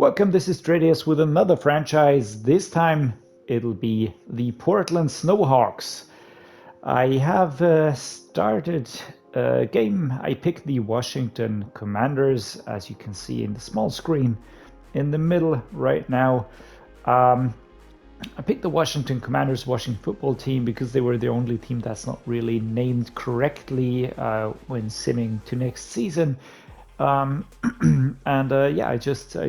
Welcome, this is Tradius with another franchise. This time it'll be the Portland Snowhawks. I have started a game. I picked the Washington Commanders, as you can see in the small screen in the middle right now. I picked the Washington Commanders Washington football team because they were the only team that's not really named correctly when simming to next season. I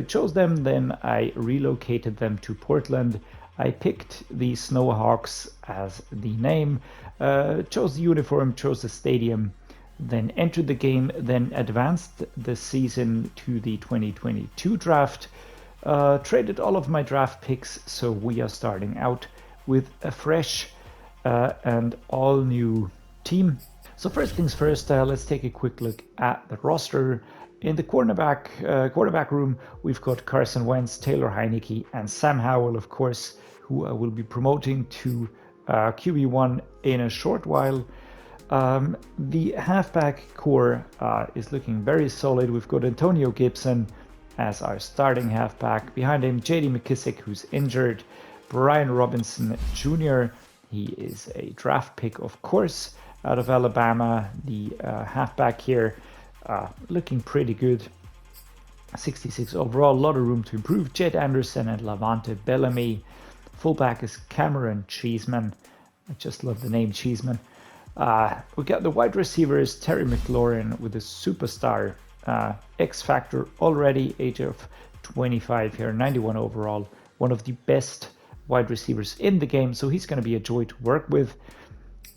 chose them. Then I relocated them to Portland. I picked the Snowhawks as the name, chose the uniform, chose the stadium, then entered the game, then advanced the season to the 2022 draft. Traded all of my draft picks, so we are starting out with a fresh and all new team. So first things first, let's take a quick look at the roster. In the quarterback room, we've got Carson Wentz, Taylor Heinicke, and Sam Howell, of course, who I will be promoting to QB1 in a short while. The halfback core is looking very solid. We've got Antonio Gibson as our starting halfback. Behind him, J.D. McKissick, who's injured. Brian Robinson Jr., he is a draft pick, of course, out of Alabama. The halfback here looking pretty good. 66 overall, a lot of room to improve. Jed Anderson and Lavonte Bellamy. Fullback is Cameron Cheeseman. I just love the name Cheeseman. We got the wide receivers, Terry McLaurin with a superstar X Factor already, age of 25 here, 91 overall. One of the best wide receivers in the game, so he's going to be a joy to work with.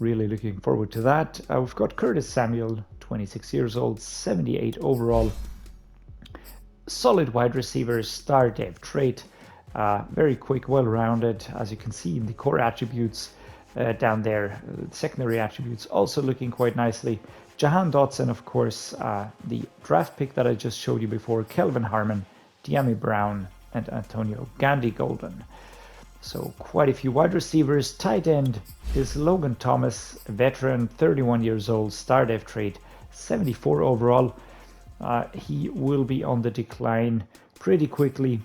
Really looking forward to that. We've got Curtis Samuel, 26 years old, 78 overall. Solid wide receiver, star depth trait. Very quick, well-rounded, as you can see in the core attributes down there. Secondary attributes also looking quite nicely. Jahan Dotson, of course, the draft pick that I just showed you before. Kelvin Harmon, De'Ami Brown, and Antonio Gandy-Golden. So quite a few wide receivers. Tight end is Logan Thomas, a veteran, 31 years old, star depth trait, 74 overall. He will be on the decline pretty quickly,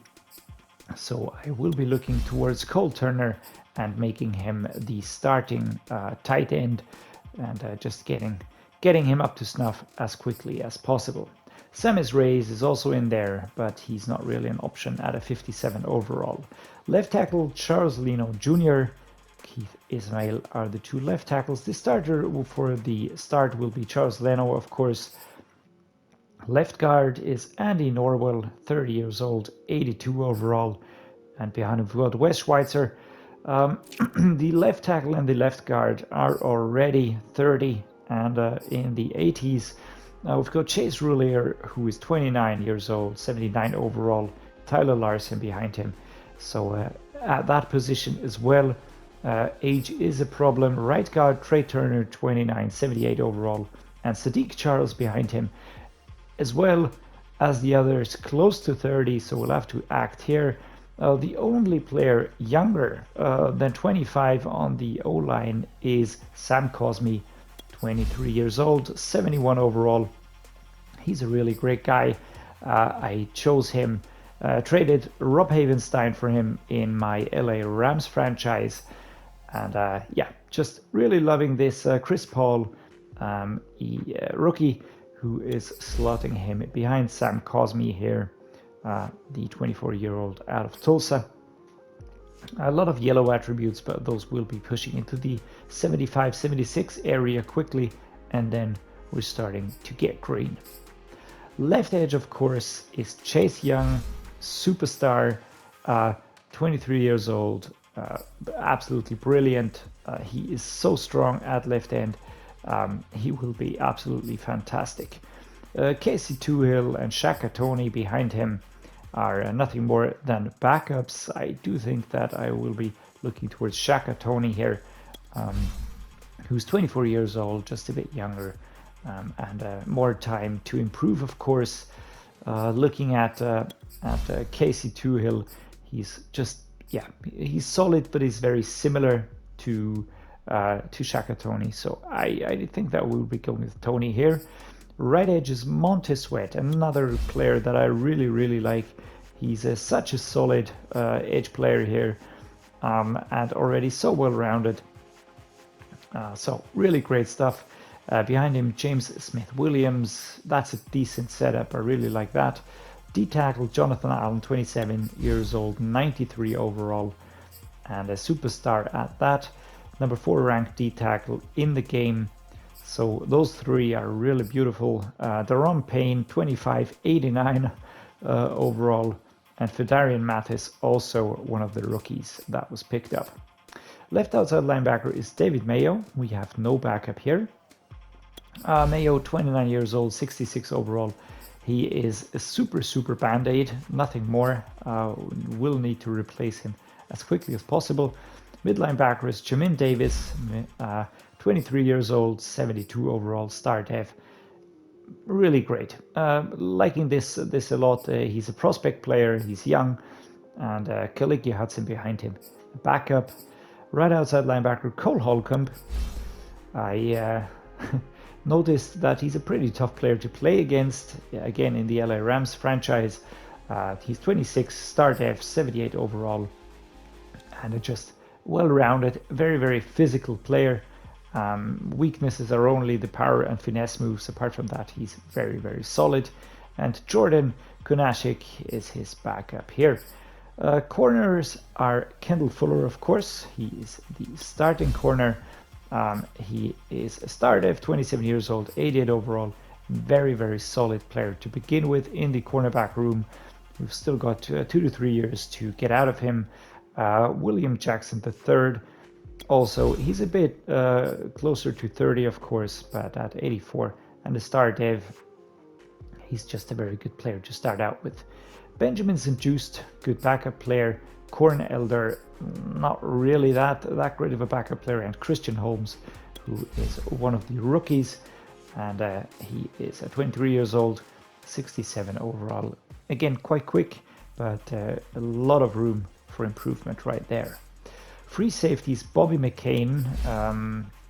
so I will be looking towards Cole Turner and making him the starting tight end and just getting him up to snuff as quickly as possible. Samis Reyes is also in there, but he's not really an option at a 57 overall. Left tackle Charles Leno Jr., Keith Ismail are the two left tackles. The starter for the start will be Charles Leno, of course. Left guard is Andy Norwell, 30 years old, 82 overall. And behind him we've got Wes Schweitzer. The left tackle and the left guard are already 30 and in the 80s. We've got Chase Roulier, who is 29 years old, 79 overall. Tyler Larson behind him. So at that position as well, age is a problem. Right guard Trey Turner, 29, 78 overall. And Sadiq Charles behind him, as well as the others close to 30. So we'll have to act here. The only player younger than 25 on the O-line is Sam Cosmi, 23 years old, 71 overall. He's a really great guy. I chose him, traded Rob Havenstein for him in my LA Rams franchise. And just really loving this Chris Paul, rookie, who is slotting him behind Sam Cosmi here, the 24-year-old out of Tulsa. A lot of yellow attributes, but those will be pushing into the 75-76 area quickly, and then we're starting to get green. Left edge, of course, is Chase Young, superstar, 23 years old, absolutely brilliant. He is so strong at left end. He will be absolutely fantastic. Casey Toohill and Shaka Toney behind him are nothing more than backups. I do think that I will be looking towards Shaka Toney here, who's 24 years old, just a bit younger, and more time to improve, of course. Looking at Casey Toohill, he's he's solid, but he's very similar to Shaka Toney. So I think that we'll be going with Toney here. Right edge is Montez Sweat, another player that I really like. He's such a solid edge player here, and already so well rounded. So really great stuff. Behind him, James Smith-Williams. That's a decent setup. I really like that. D-tackle Jonathan Allen, 27 years old, 93 overall, and a superstar at that. Number 4 ranked D-tackle in the game. So those three are really beautiful. Daron Payne, 25, 89 overall, and Fedarian Mathis, also one of the rookies that was picked up. Left outside linebacker is David Mayo. We have no backup here. Mayo, 29 years old, 66 overall. He is a super band-aid, nothing more. Will need to replace him as quickly as possible. Mid linebacker is Jamin Davis, 23 years old, 72 overall, star dev. Really great. Liking this a lot. He's a prospect player, he's young, and Kaliki Hudson behind him. Backup. Right outside linebacker Cole Holcomb. I noticed that he's a pretty tough player to play against, again in the LA Rams franchise. He's 26, star dev, 78 overall, and just well-rounded, very physical player. Weaknesses are only the power and finesse moves. Apart from that, he's very solid. And Jordan Kunashik is his backup here. Corners are Kendall Fuller, of course. He is the starting corner. He is a star dev, 27 years old, 88 overall. Very solid player to begin with in the cornerback room. We've still got 2 to 3 years to get out of him. William Jackson III. Also, he's a bit closer to 30, of course, but at 84. And the star dev, he's just a very good player to start out with. Benjamin St-Juste, good backup player. Corn Elder, not really that great of a backup player. And Christian Holmes, who is one of the rookies. And he is 23 years old, 67 overall. Again, quite quick, but a lot of room for improvement right there. Free safeties, Bobby McCain.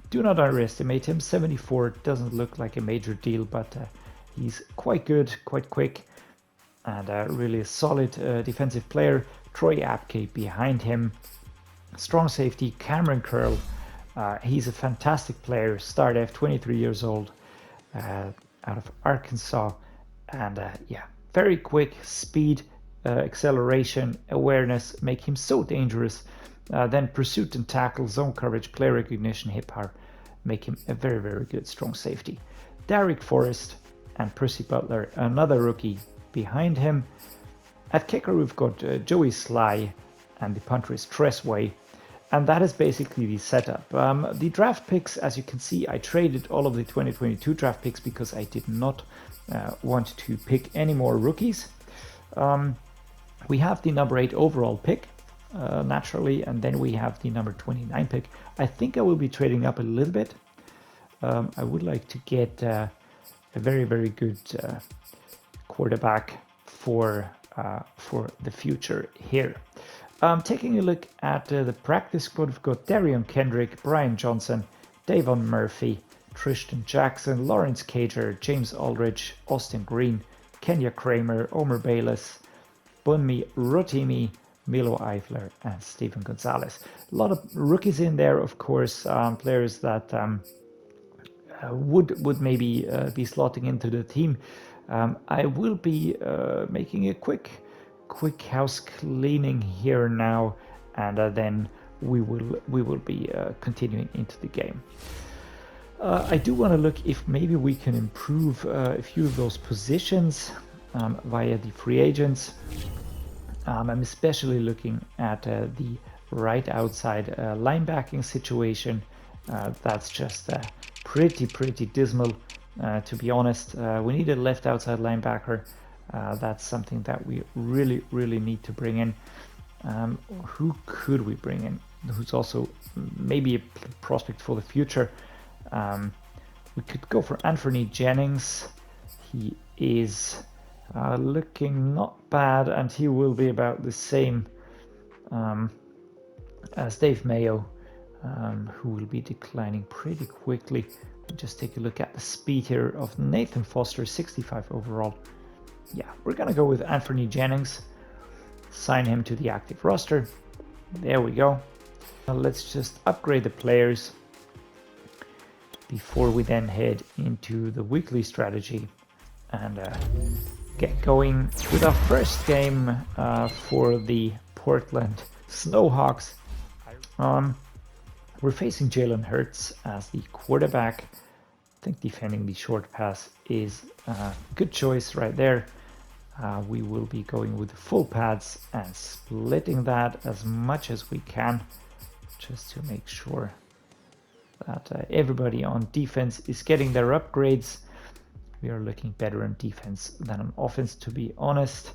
Do not underestimate him. 74 doesn't look like a major deal, but he's quite good, quite quick, and really a solid defensive player. Troy Apke behind him. Strong safety, Cameron Curl. He's a fantastic player. Star dev, 23 years old, out of Arkansas, and yeah, very quick, speed, acceleration, awareness make him so dangerous. Then pursuit and tackle, zone coverage, play recognition, hip power make him a very good strong safety. Derek Forrest and Percy Butler, another rookie, behind him. At kicker we've got Joey Sly, and the punter is Tressway, and that is basically the setup. The draft picks, as you can see, I traded all of the 2022 draft picks because I did not want to pick any more rookies. We have the number 8 overall pick, naturally, and then we have the number 29 pick. I think I will be trading up a little bit. I would like to get a very good quarterback for the future here. Taking a look at the practice squad, we've got Darion Kendrick, Brian Johnson, Davon Murphy, Tristan Jackson, Lawrence Cager, James Aldridge, Austin Green, Kenya Kramer, Omer Bayless, Bunmi Rotimi, Milo Eifler, and Stephen Gonzalez. A lot of rookies in there, of course, players that would maybe be slotting into the team. I will be making a quick house cleaning here now, and then we will be continuing into the game. I do want to look if maybe we can improve a few of those positions via the free agents. I'm especially looking at the right outside linebacking situation. That's just pretty dismal, to be honest. We need a left outside linebacker. That's something that we really need to bring in. Who could we bring in? Who's also maybe a prospect for the future? We could go for Anthony Jennings. He is looking not bad, and he will be about the same as Dave Mayo, who will be declining pretty quickly. Just take a look at the speed here of Nathan Foster, 65 overall. Yeah, we're gonna go with Anthony Jennings. sign him to the active roster. There we go. Now let's just upgrade the players before we then head into the weekly strategy and get going with our first game for the Portland Snowhawks. We're facing Jalen Hurts as the quarterback. I think defending the short pass is a good choice right there. We will be going with full pads and splitting that as much as we can, just to make sure that everybody on defense is getting their upgrades. We are looking better on defense than on offense, to be honest.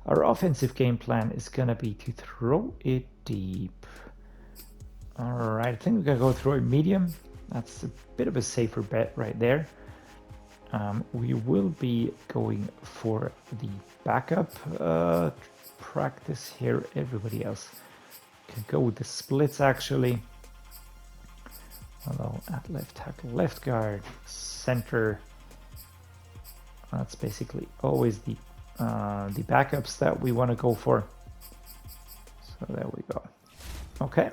Our offensive game plan is going to be to throw it deep. All right, I think we're going to go throw it medium. That's a bit of a safer bet right there. We will be going for the backup practice here. Everybody else can go with the splits, actually. Although at left tackle, left guard, center, that's basically always the backups that we want to go for. So there we go. Okay,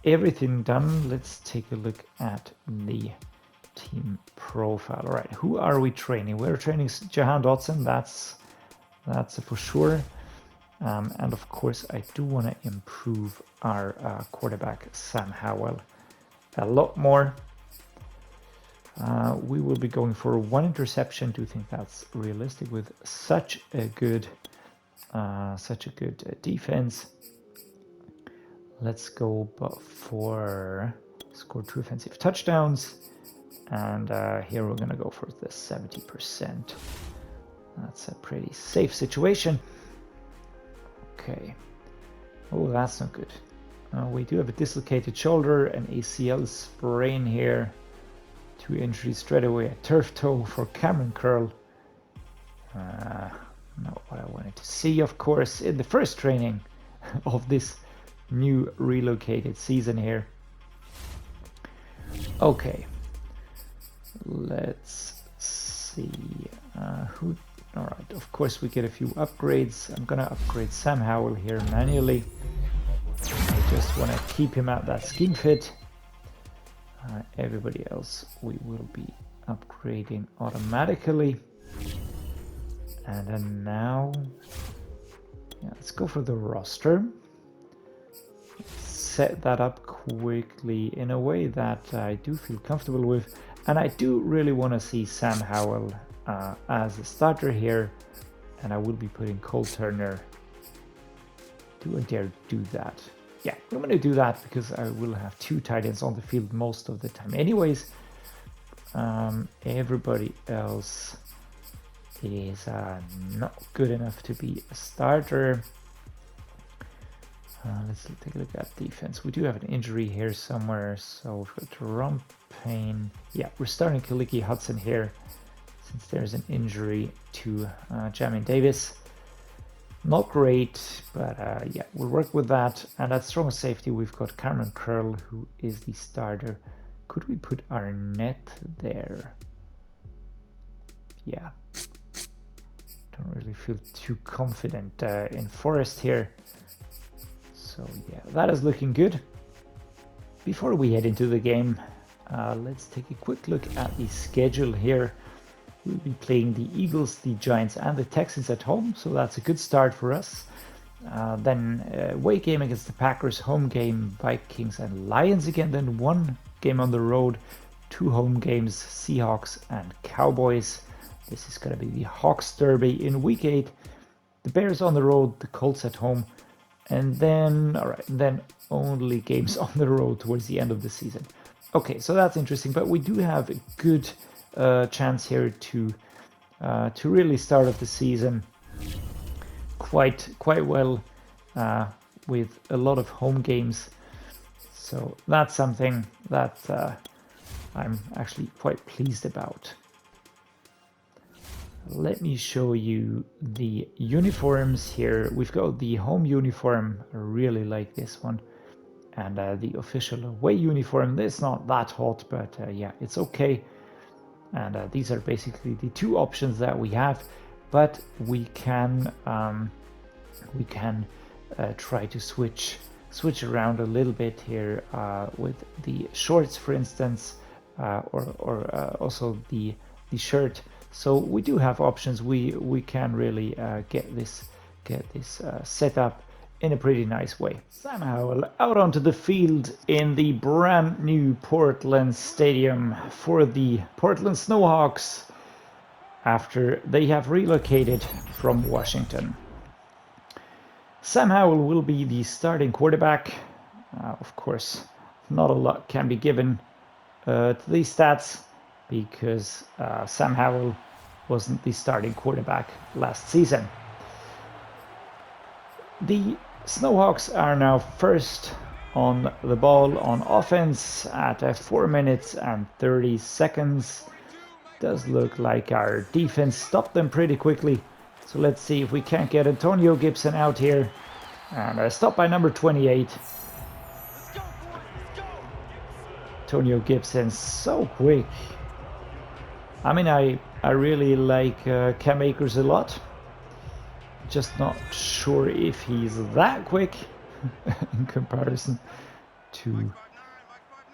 everything done. Let's take a look at the team profile. All right, who are we training? We're training Jahan Dotson. That's for sure. And of course, I do want to improve our quarterback Sam Howell a lot more. We will be going for 1 interception. Do you think that's realistic with such a good defense? Let's go for score 2 offensive touchdowns, and here we're gonna go for the 70%. That's a pretty safe situation. Okay. Oh, that's not good. We do have a dislocated shoulder, an ACL sprain here, 2 injuries straight away, a turf toe for Cameron Curl. Not what I wanted to see, of course, in the first training of this new relocated season here. Okay, let's see who. All right, of course we get a few upgrades. I'm gonna upgrade Sam Howell here manually. I just want to keep him at that scheme fit. Everybody else we will be upgrading automatically. And then now, let's go for the roster. Set that up quickly in a way that I do feel comfortable with. And I do really want to see Sam Howell as a starter here. And I will be putting Cole Turner. Do I dare do that? Yeah, I'm going to do that because I will have 2 tight ends on the field most of the time anyways. Everybody else is not good enough to be a starter. Let's take a look at defense. We do have an injury here somewhere, so we've got rump pain. Yeah, we're starting Kaliki Hudson here since there's an injury to Jamin Davis. Not great, but yeah, we'll work with that. And at strong safety, we've got Cameron Curl, who is the starter. Could we put Arnett there? Yeah. Don't really feel too confident in Forrest here. So yeah, that is looking good. Before we head into the game, let's take a quick look at the schedule here. We'll be playing the Eagles, the Giants, and the Texans at home, so that's a good start for us. Then away game against the Packers, home game Vikings and Lions again, then 1 game on the road, 2 home games Seahawks and Cowboys. This is going to be the Hawks Derby in week 8. The Bears on the road, the Colts at home, and then then only games on the road towards the end of the season. Okay, so that's interesting, but we do have a good chance here to really start off the season quite well with a lot of home games. So that's something that I'm actually quite pleased about. Let me show you the uniforms here. We've got the home uniform. I really like this one. And the official away uniform. It's not that hot, but yeah, it's okay. And these are basically the 2 options that we have. But we can we can try to switch around a little bit here with the shorts, for instance, or also the shirt. So we do have options. We can really get this set up in a pretty nice way. Sam Howell out onto the field in the brand new Portland Stadium for the Portland Snowhawks after they have relocated from Washington. Sam Howell will be the starting quarterback. Of course, not a lot can be given to these stats because Sam Howell wasn't the starting quarterback last season. The Snowhawks are now first on the ball on offense at 4 minutes and 30 seconds. Does look like our defense stopped them pretty quickly. So let's see if we can't get Antonio Gibson out here. And stopped by number 28. Antonio Gibson, so quick. I mean, I really like Cam Akers a lot. Just not sure if he's that quick in comparison to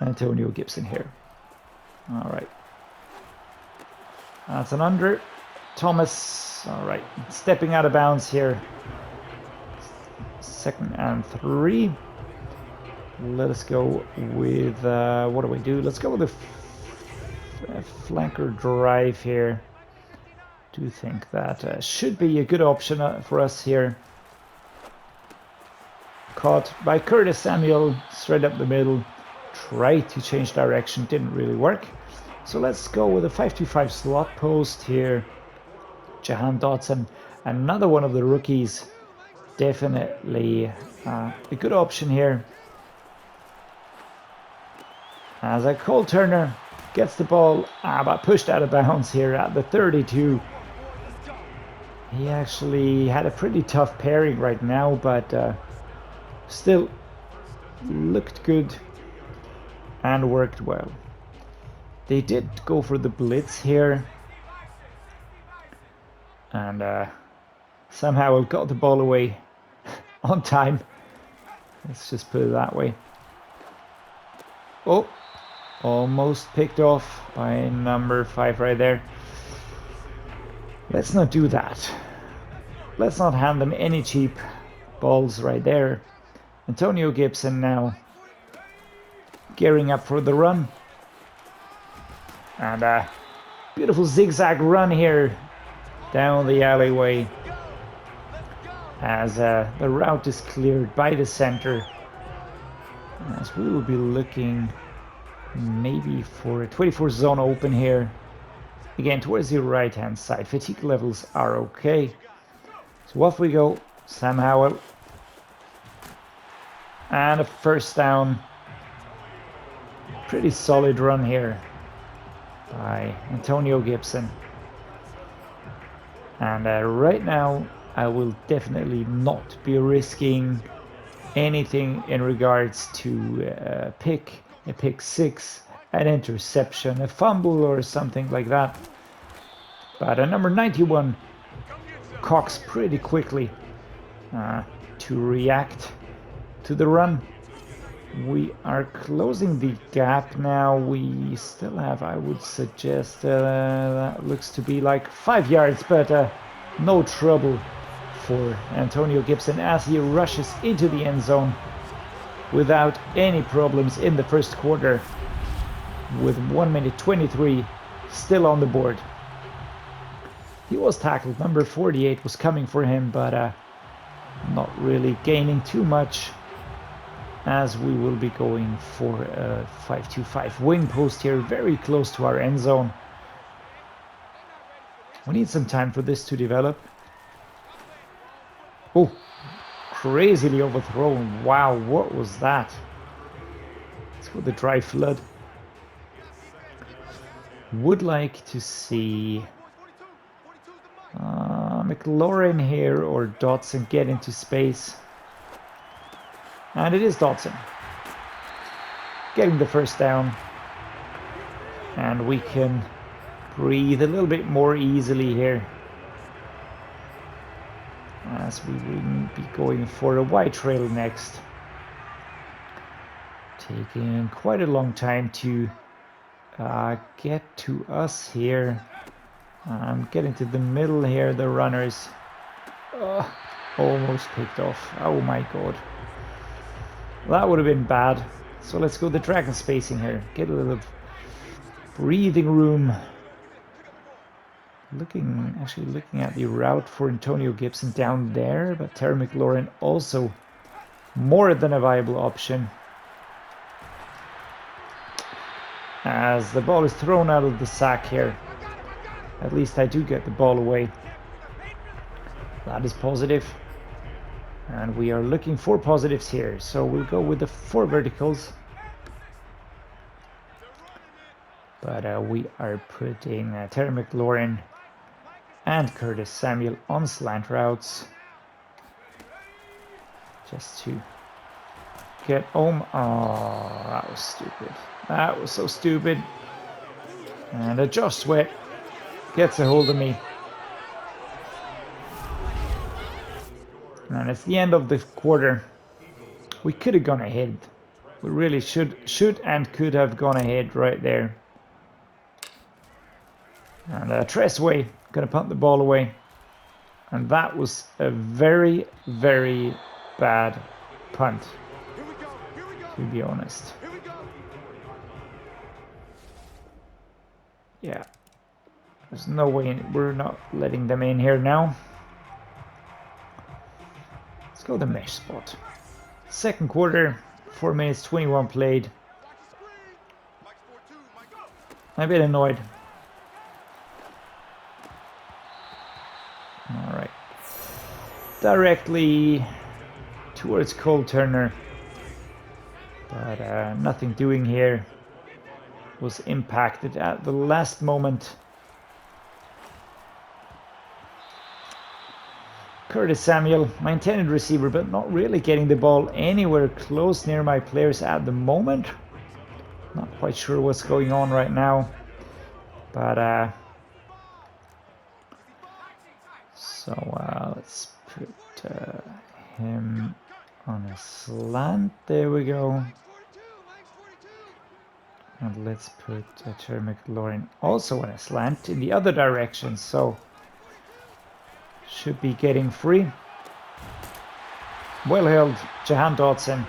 Antonio Gibson here. All right. That's an under. Thomas, all right, stepping out of bounds here. 2nd and 3. Let us go with, what do we do? Let's go with a flanker drive here. Do think that should be a good option for us here. Caught by Curtis Samuel, straight up the middle. Tried to change direction, didn't really work. So let's go with a 5-2-5 slot post here. Jahan Dotson, another one of the rookies. Definitely a good option here. As Cole Turner gets the ball, but pushed out of bounds here at the 32. He actually had a pretty tough pairing right now, but still looked good and worked well. They did go for the blitz here, and somehow got the ball away on time. Let's just put it that way. Oh, almost picked off by number 5 right there. Let's not do that. Let's not hand them any cheap balls right there. Antonio Gibson now gearing up for the run. And a beautiful zigzag run here down the alleyway as the route is cleared by the center. As we will be looking maybe for a 24 zone open here. Again, towards the right hand side. Fatigue levels are okay. So off we go. Sam Howell. And a first down. Pretty solid run here by Antonio Gibson. And right now I will definitely not be risking anything in regards to a pick 6, an interception, a fumble or something like that. But number 91 cocks pretty quickly to react to the run. We are closing the gap now. We still have, I would suggest, that looks to be like 5 yards, but no trouble for Antonio Gibson as he rushes into the end zone without any problems in the first quarter, with 1 minute 23 still on the board. He was tackled. Number 48 was coming for him, but not really gaining too much, as we will be going for a 5-2-5 wing post here, very close to our end zone. We need some time for this to develop. Oh, crazily overthrown. Wow, what was that? Let's go with the dry flood. Would like to see McLaurin here or Dotson get into space. And it is Dotson getting the first down. And we can breathe a little bit more easily here. as we will be going for a wide trail next. Taking quite a long time to get to us here. Getting to the middle here, the runners. Almost picked off. Oh my god. That would have been bad. So let's go the dragon spacing here. Get a little breathing room. Actually looking at the route for Antonio Gibson down there, but Terry McLaurin also more than a viable option. As the ball is thrown out of the sack here. At least I do get the ball away. That is positive. And we are looking for positives here. So we'll go with the 4 verticals. But we are putting Terry McLaurin and Curtis Samuel on slant routes. Just to get home. Oh, that was stupid. That was so stupid. And Josh Sweat gets a hold of me. And it's the end of the quarter. We could have gone ahead. We really should and could have gone ahead right there. And Tressway gonna punt the ball away. And that was a very, very bad punt, to be honest. Yeah, there's no way we're not letting them in here now. Let's go the mesh spot. Second quarter, 4 minutes 21 played. I'm a bit annoyed. All right, directly towards Cole Turner, but nothing doing here. Was impacted at the last moment. Curtis Samuel, my intended receiver, but not really getting the ball anywhere close near my players at the moment. Not quite sure what's going on right now, but so let's put him on a slant. There we go. And let's put Terry McLaurin also on a slant in the other direction. So should be getting free. Well held, Jahan Dotson.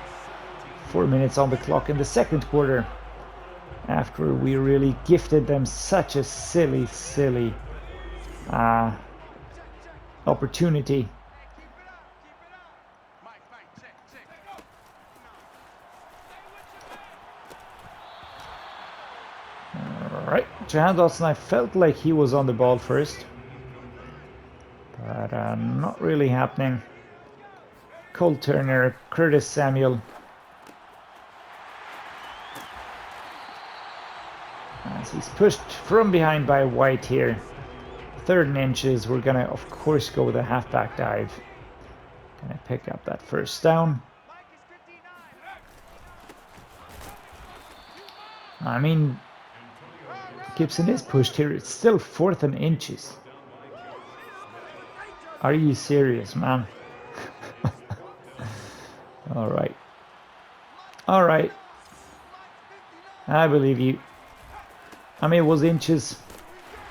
4 minutes on the clock in the second quarter. After we really gifted them such a silly opportunity. Alright, Jahan Dotson, I felt like he was on the ball first. But not really happening. Cole Turner, Curtis Samuel. As he's pushed from behind by White here. 3rd and inches, we're gonna of course go with a halfback dive. Gonna pick up that first down. I mean, Gibson is pushed here. It's still 4th and inches. Are you serious, man? All right. All right. I believe you. I mean, it was inches.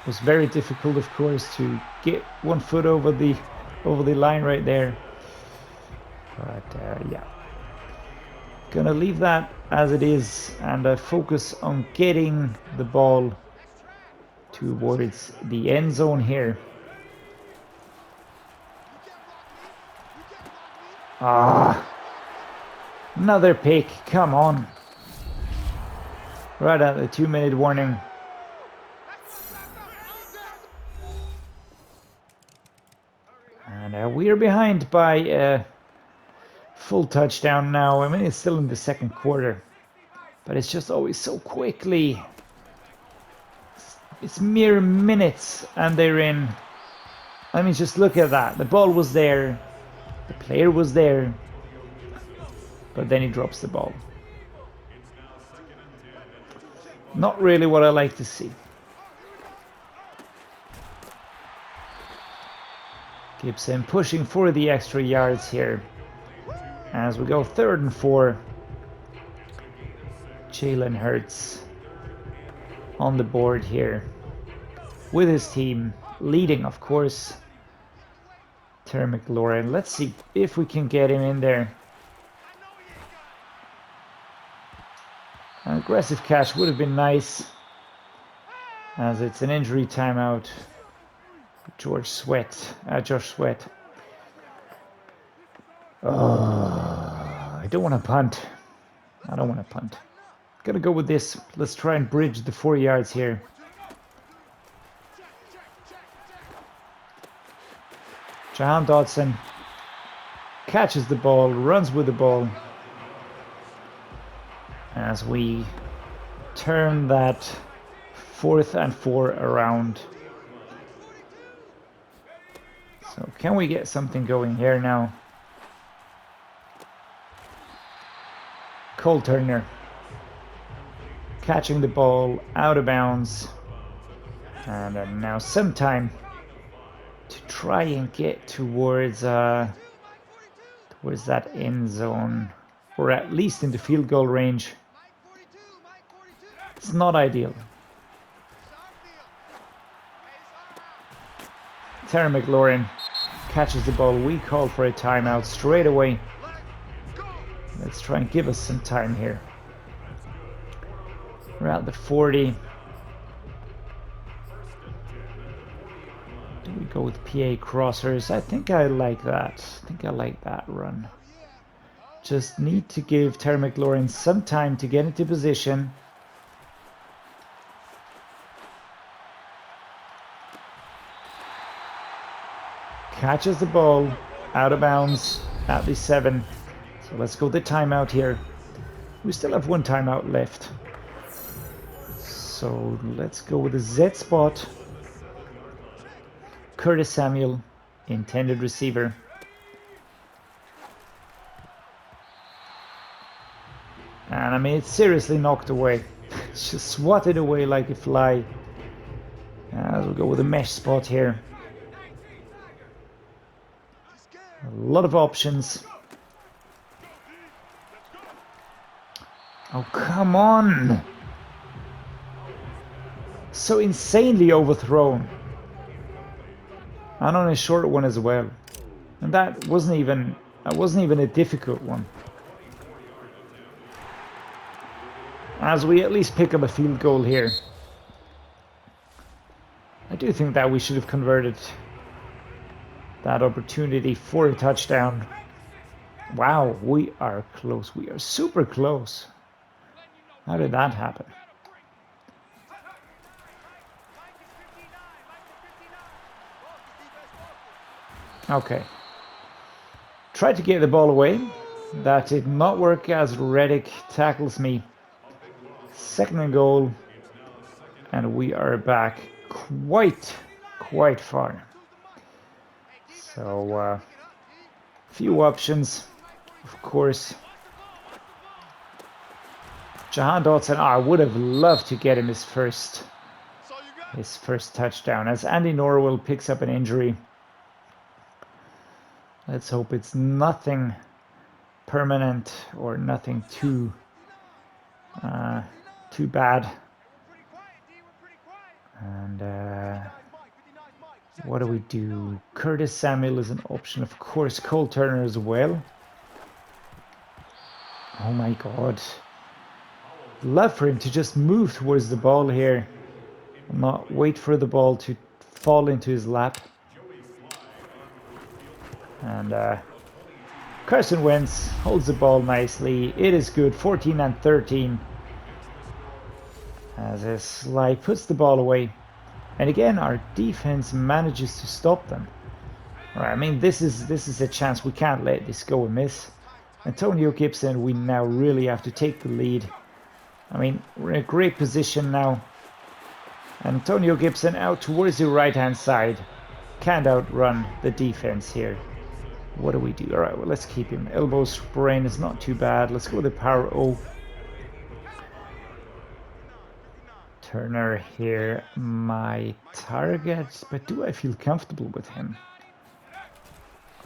It was very difficult, of course, to get 1 foot over the line right there. But yeah, gonna leave that as it is and focus on getting the ball towards the end zone here. Another pick, come on. Right at the 2-minute warning. And we are behind by a full touchdown now. I mean, it's still in the second quarter, but it's just always so quickly. It's mere minutes and they're in. I mean, just look at that. The ball was there. The player was there. But then he drops the ball. Not really what I like to see. Gibson pushing for the extra yards here. As we go 3rd and 4. Jalen Hurts on the board here with his team, leading, of course, Terry McLaurin. Let's see if we can get him in there. An aggressive catch would have been nice, as it's an injury timeout. Josh Sweat. I don't want to punt. Gonna go with this. Let's try and bridge the 4 yards here. Jahan Dotson catches the ball, runs with the ball, as we turn that 4th and 4 around. So can we get something going here now? Cole Turner catching the ball out of bounds, and now some time to try and get towards that end zone, or at least in the field goal range. It's not ideal. Terry McLaurin catches the ball. We call for a timeout straight away. Let's try and give us some time here. We're at the 40. Do we go with PA crossers? I think I like that. Run. Just need to give Terry McLaurin some time to get into position. Catches the ball out of bounds at the 7. So let's go the timeout here. We still have 1 timeout left. So let's go with the Z spot. Curtis Samuel, intended receiver. And I mean, it's seriously knocked away. It's just swatted away like a fly. We'll go with a mesh spot here. A lot of options. Oh, come on! So insanely overthrown. And on a short one as well. And that wasn't even a difficult one. As we at least pick up a field goal here. I do think that we should have converted that opportunity for a touchdown. Wow, we are close. We are super close. How did that happen? Okay. Tried to get the ball away. That did not work as Reddick tackles me. 2nd and goal. And we are back quite far. So, few options, of course. Jahan Dotson, I would have loved to get him his first touchdown, as Andy Norwell picks up an injury. Let's hope it's nothing permanent or nothing too bad. And what do we do? Curtis Samuel is an option, of course. Cole Turner as well. Oh my God. Love for him to just move towards the ball here. Not wait for the ball to fall into his lap. And Carson Wentz holds the ball nicely. It is good. 14 and 13. As Sly puts the ball away. And again, our defense manages to stop them. All right, I mean, this is a chance. We can't let this go amiss. Antonio Gibson, we now really have to take the lead. I mean, we're in a great position now. Antonio Gibson out towards the right-hand side. Can't outrun the defense here. What do we do? All right, well, let's keep him. Elbow sprain is not too bad. Let's go with the power O. Turner here, my target, but do I feel comfortable with him?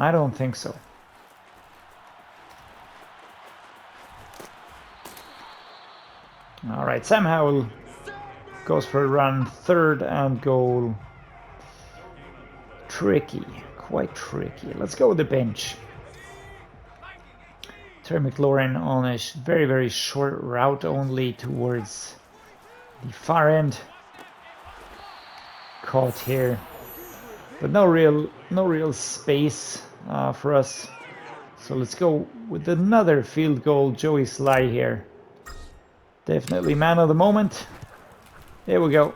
I don't think so. All right, Sam Howell goes for a run, 3rd and goal. Tricky, quite tricky. Let's go with the bench. Terry McLaurin on a very, very short route only towards the far end. Caught here, but no real space for us. So let's go with another field goal. Joey Sly here. Definitely man of the moment. There we go.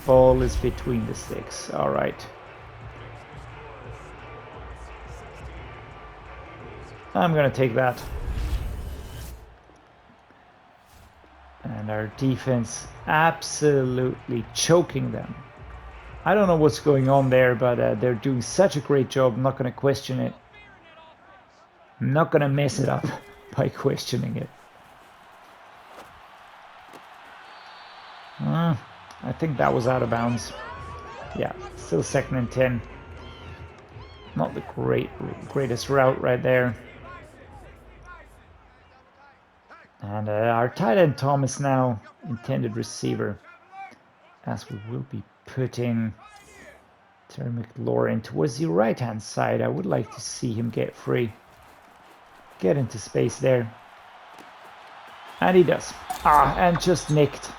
Ball is between the sticks. All right. I'm gonna take that. And our defense absolutely choking them. I don't know what's going on there, but they're doing such a great job. I'm not gonna question it. I'm not gonna mess it up by questioning it. I think that was out of bounds. Yeah, still 2nd and 10. Not the greatest route right there. And our tight end Thomas now intended receiver, as we will be putting Terry McLaurin towards the right hand side. I would like to see him get free, get into space there, and he does. And just nicked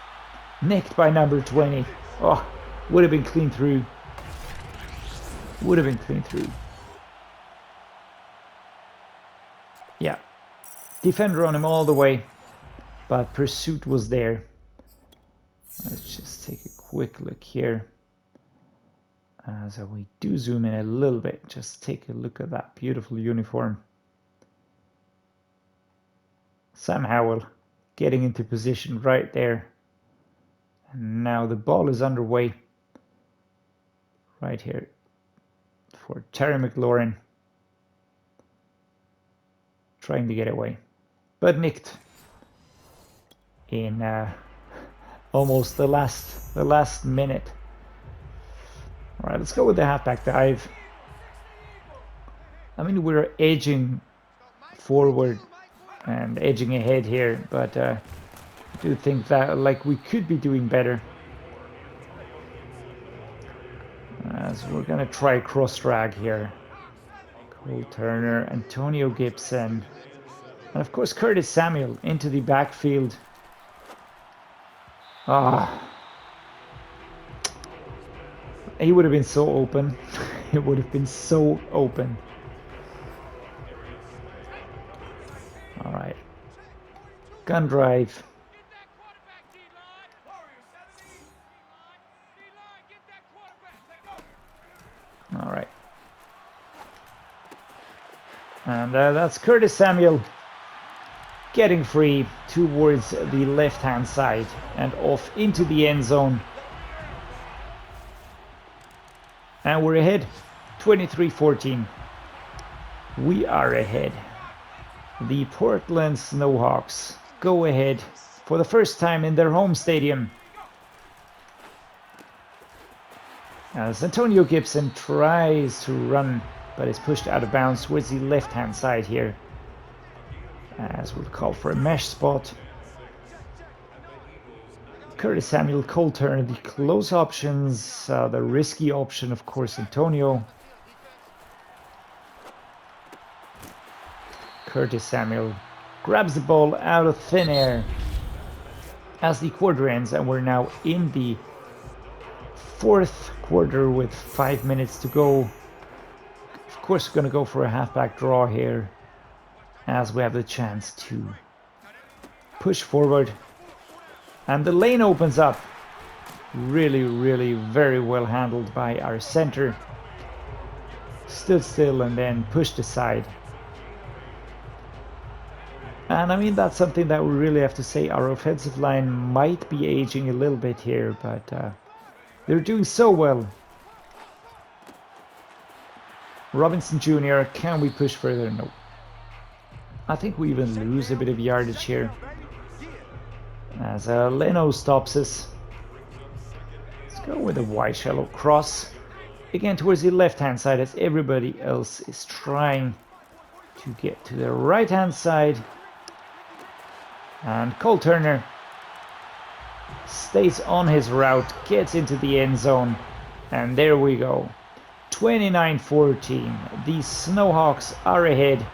by number 20. Oh, would have been clean through. Would have been clean through. Yeah, defender on him all the way, but pursuit was there. Let's just take a quick look here. As we do zoom in a little bit, just take a look at that beautiful uniform. Sam Howell getting into position right there. And now the ball is underway right here for Terry McLaurin. Trying to get away, but nicked in almost the last minute. All right, let's go with the halfback dive. I mean, we're edging forward and edging ahead here, but I do think that we could be doing better. As we're gonna try cross drag here. Cole Turner, Antonio Gibson, and of course Curtis Samuel into the backfield. He would have been so open. It would have been so open. All right. Gun drive. All right. And that's Curtis Samuel getting free towards the left-hand side and off into the end zone. And we're ahead, 23-14. We are ahead. The Portland Snowhawks go ahead for the first time in their home stadium. As Antonio Gibson tries to run, but is pushed out of bounds towards the left-hand side here. As we'll call for a mesh spot. Curtis Samuel, Cole Turner, the close options, the risky option, of course, Antonio. Curtis Samuel grabs the ball out of thin air as the quarter ends, and we're now in the 4th quarter with 5 minutes to go. Of course, we're going to go for a halfback draw here as we have the chance to push forward. And the lane opens up. Really, really very well handled by our center. Stood still and then pushed aside. And I mean, that's something that we really have to say. Our offensive line might be aging a little bit here, but they're doing so well. Robinson Jr., can we push further? No. I think we even lose a bit of yardage here. As Leno stops us. Let's go with a wide shallow cross. again towards the left-hand side as everybody else is trying to get to the right-hand side. And Cole Turner stays on his route, gets into the end zone, and there we go. 29-14. The Snowhawks are ahead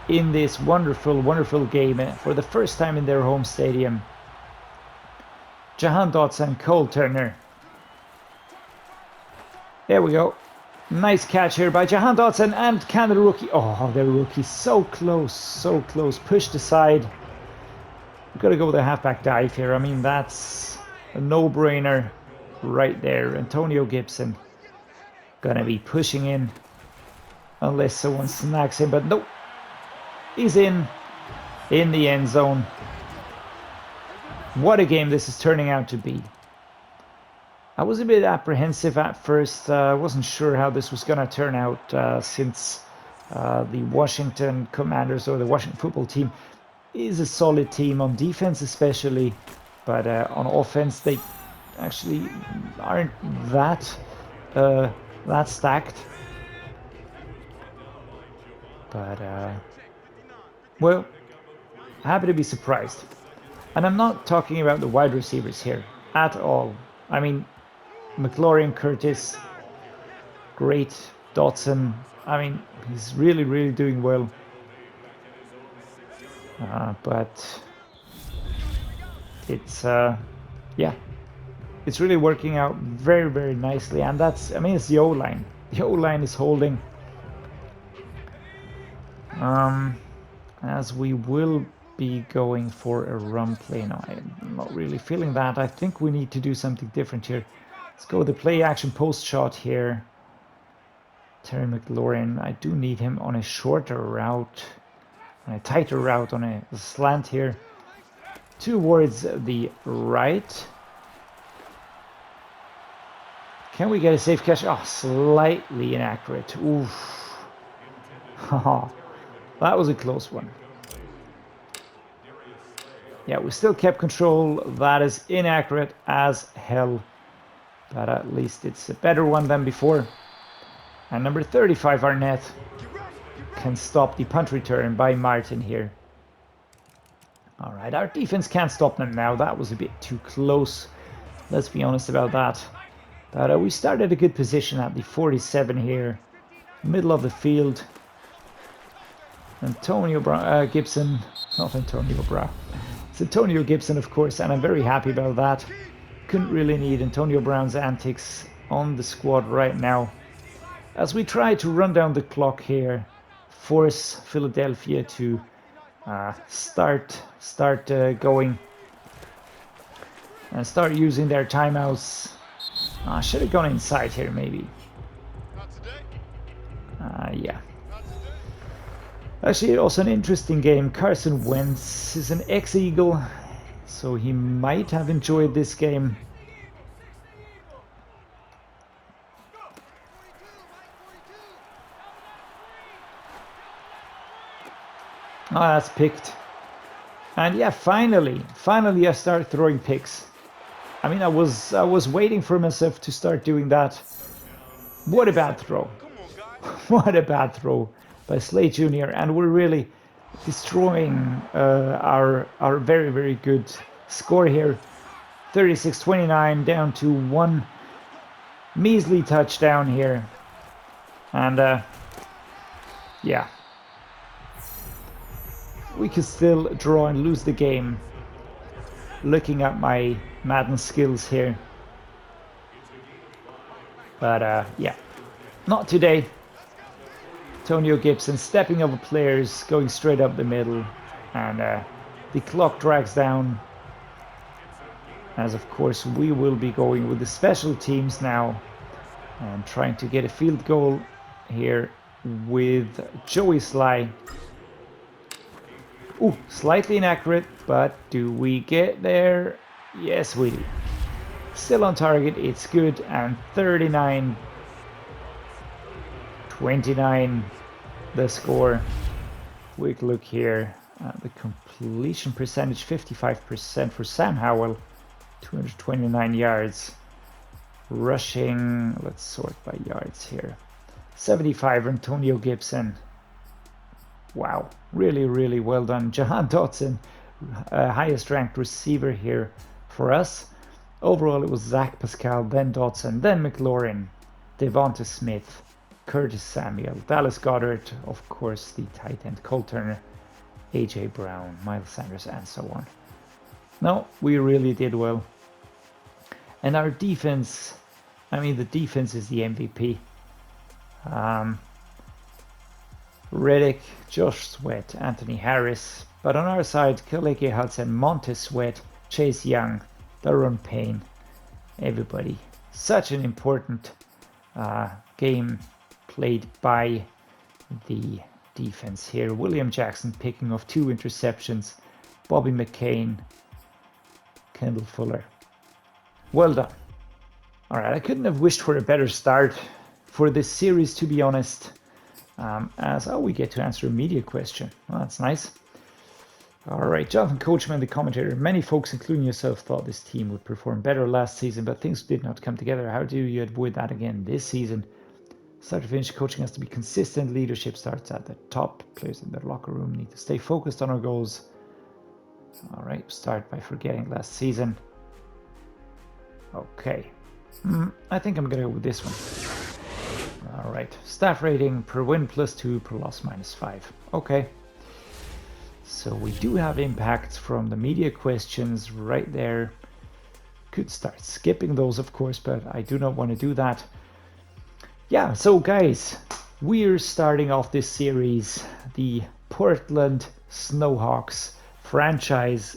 in this wonderful, wonderful game for the first time in their home stadium. Jahan Dotson, Cole Turner. There we go. Nice catch here by Jahan Dotson, and can the rookie... Oh, the rookie, so close, so close. Pushed aside. We've got to go with a halfback dive here. I mean, that's a no-brainer right there. Antonio Gibson gonna be pushing in unless someone snags him, but nope. He's in the end zone. What a game this is turning out to be. I was a bit apprehensive at first. I wasn't sure how this was gonna turn out since the Washington Commanders, or the Washington football team, is a solid team on defense especially, but on offense they actually aren't that stacked. But well, happy to be surprised. And I'm not talking about the wide receivers here at all. I mean, McLaurin, Curtis, great. Dotson, I mean, he's really, really doing well. But it's yeah, it's really working out very, very nicely. And that's, I mean, it's the O-line. The O-line is holding. As we will be going for a run play now. I'm not really feeling that. I think we need to do something different here. Let's go with the play action post shot here. Terry McLaurin, I do need him on a shorter route, on a tighter route, on a slant here towards the right. Can we get a safe catch? Oh, slightly inaccurate. Oof. That was a close one. Yeah, we still kept control. That is inaccurate as hell, but at least it's a better one than before. And number 35, Arnett, can stop the punt return by Martin here. All right, our defense can't stop them now. That was a bit too close. Let's be honest about that. But we started a good position at the 47 here, middle of the field. Antonio Gibson, not Antonio Brown. It's Antonio Gibson, of course, and I'm very happy about that. Couldn't really need Antonio Brown's antics on the squad right now. As we try to run down the clock here, force Philadelphia to start going and start using their timeouts. I should have gone inside here, maybe. Yeah. Actually, also an interesting game. Carson Wentz is an ex-Eagle, so he might have enjoyed this game. Oh, that's picked. And yeah, finally I start throwing picks. I mean, I was waiting for myself to start doing that. What a bad throw. What a bad throw by Slade Jr. And we're really destroying our very, very good score here. 36-29, down to one measly touchdown here. And yeah, we could still draw and lose the game. Looking at my Madden skills here. But yeah, not today. Antonio Gibson stepping over players, going straight up the middle, and the clock drags down. As of course we will be going with the special teams now and trying to get a field goal here with Joey Sly. Ooh, slightly inaccurate, but do we get there? Yes, we do. Still on target, it's good, and 39-29 the score. Quick look here at the completion percentage, 55% for Sam Howell, 229 yards. Rushing, let's sort by yards here. 75, Antonio Gibson. Wow, really, really well done. Jahan Dotson, highest ranked receiver here for us. Overall, it was Zach Pascal, then Dotson, then McLaurin, Devonta Smith, Curtis Samuel, Dallas Goedert, of course, the tight end, Cole Turner, A.J. Brown, Miles Sanders, and so on. No, we really did well. And our defense, I mean, the defense is the MVP. Reddick, Josh Sweat, Anthony Harris. But on our side, Kaleke Hudson, Montez Sweat, Chase Young, Daron Payne, everybody. Such an important game played by the defense here. William Jackson picking off 2 interceptions. Bobby McCain, Kendall Fuller. Well done. All right, I couldn't have wished for a better start for this series, to be honest. We get to answer a media question. Well, that's nice. All right, Jonathan Coachman, the commentator. Many folks, including yourself, thought this team would perform better last season, but things did not come together. How do you avoid that again this season? Start to finish, coaching has to be consistent. Leadership starts at the top. Players in their locker room need to stay focused on our goals. All right, start by forgetting last season. Okay, I think I'm gonna go with this one. All right, staff rating per win +2, per loss -5. Okay, so we do have impacts from the media questions right there. Could start skipping those, of course, but I do not want to do that. Yeah, so guys, we're starting off this series, the Portland Snowhawks franchise,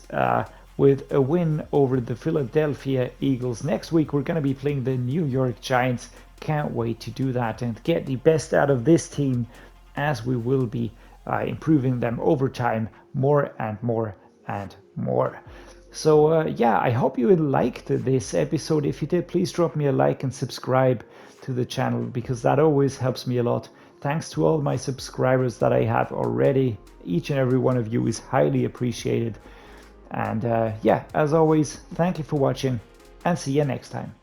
with a win over the Philadelphia Eagles. Next week, we're going to be playing the New York Giants. Can't wait to do that and get the best out of this team, as we will be improving them over time, more and more and more. So yeah, I hope you liked this episode. If you did, please drop me a like and subscribe to the channel, because that always helps me a lot. Thanks to all my subscribers that I have already. Each and every one of you is highly appreciated. And yeah, as always, thank you for watching, and see you next time.